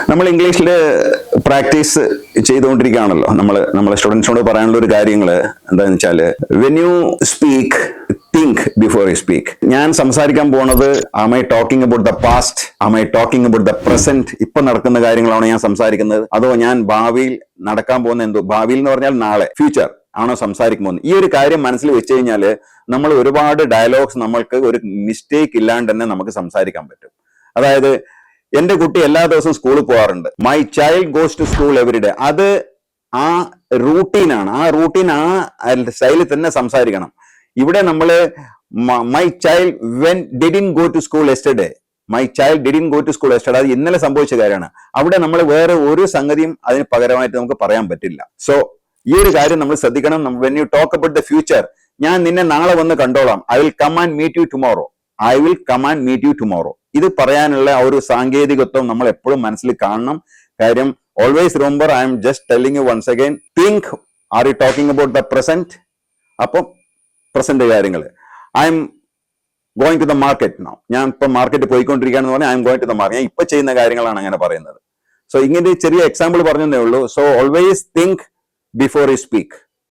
നമ്മൾ ഇംഗ്ലീഷിൽ പ്രാക്ടീസ് ചെയ്തുകൊണ്ടിരിക്കുകയാണല്ലോ. നമ്മളെ സ്റ്റുഡൻസിനോട് പറയാനുള്ള ഒരു കാര്യങ്ങൾ എന്താണെന്ന് വെച്ചാൽ, when you speak think before you speak. ഞാൻ സംസാരിക്കാൻ പോണത് am I talking about the past, am I talking about the present, ഇപ്പൊ നടക്കുന്ന കാര്യങ്ങളാണോ ഞാൻ സംസാരിക്കുന്നത്, അതോ ഞാൻ ഭാവിയിൽ നടക്കാൻ പോകുന്ന എന്തോ, ഭാവിയിൽ എന്ന് പറഞ്ഞാൽ നാളെ, ഫ്യൂച്ചർ ആണോ സംസാരിക്കുമ്പോൾ. ഈ ഒരു കാര്യം മനസ്സിൽ വെച്ച് കഴിഞ്ഞാൽ നമ്മൾ ഒരുപാട് ഡയലോഗ്സ്, നമ്മൾക്ക് ഒരു മിസ്റ്റേക്ക് ഇല്ലാണ്ട് തന്നെ നമുക്ക് സംസാരിക്കാൻ പറ്റും. അതായത്, എന്റെ കുട്ടി എല്ലാ ദിവസവും സ്കൂളിൽ പോകാറുണ്ട്. My child goes to school every day. അത് ആ റൂട്ടീനാണ്. ആ റൂട്ടീൻ ആ സ്റ്റൈലിൽ തന്നെ സംസാരിക്കണം. ഇവിടെ നമ്മൾ my child when didn't go to school yesterday, my child didn't go to school yesterday, അത് ഇന്നലെ സംഭവിച്ച കാര്യമാണ്. അവിടെ നമ്മൾ വേറെ ഒരു സംഗതിയും അതിന് പകരമായിട്ട് നമുക്ക് പറയാൻ പറ്റില്ല. സോ ഈ ഒരു കാര്യം നമ്മൾ ശ്രദ്ധിക്കണം. When you talk about the future, ഞാൻ നിന്നെ നാളെ വന്ന് കണ്ടോളാം, I will come and meet you tomorrow, I will come and meet you tomorrow. ഇത് പറയാനുള്ള ആ ഒരു സാങ്കേതികത്വം നമ്മൾ എപ്പോഴും മനസ്സിൽ കാണണം. കാര്യം, always remember, I'm just telling you once again, think, are you talking about the present? അപ്പം പ്രസന്റ് കാര്യങ്ങൾ, I'm going to the market now, ഞാൻ ഇപ്പൊ മാർക്കറ്റ് പോയിക്കൊണ്ടിരിക്കുകയാണെന്ന് പറഞ്ഞാൽ I'm going to the market, ഞാൻ ഇപ്പൊ ചെയ്യുന്ന കാര്യങ്ങളാണ് അങ്ങനെ പറയുന്നത്. സോ ഇങ്ങനെ ചെറിയ എക്സാമ്പിൾ പറഞ്ഞതേ ഉള്ളൂ. So always think before you speak.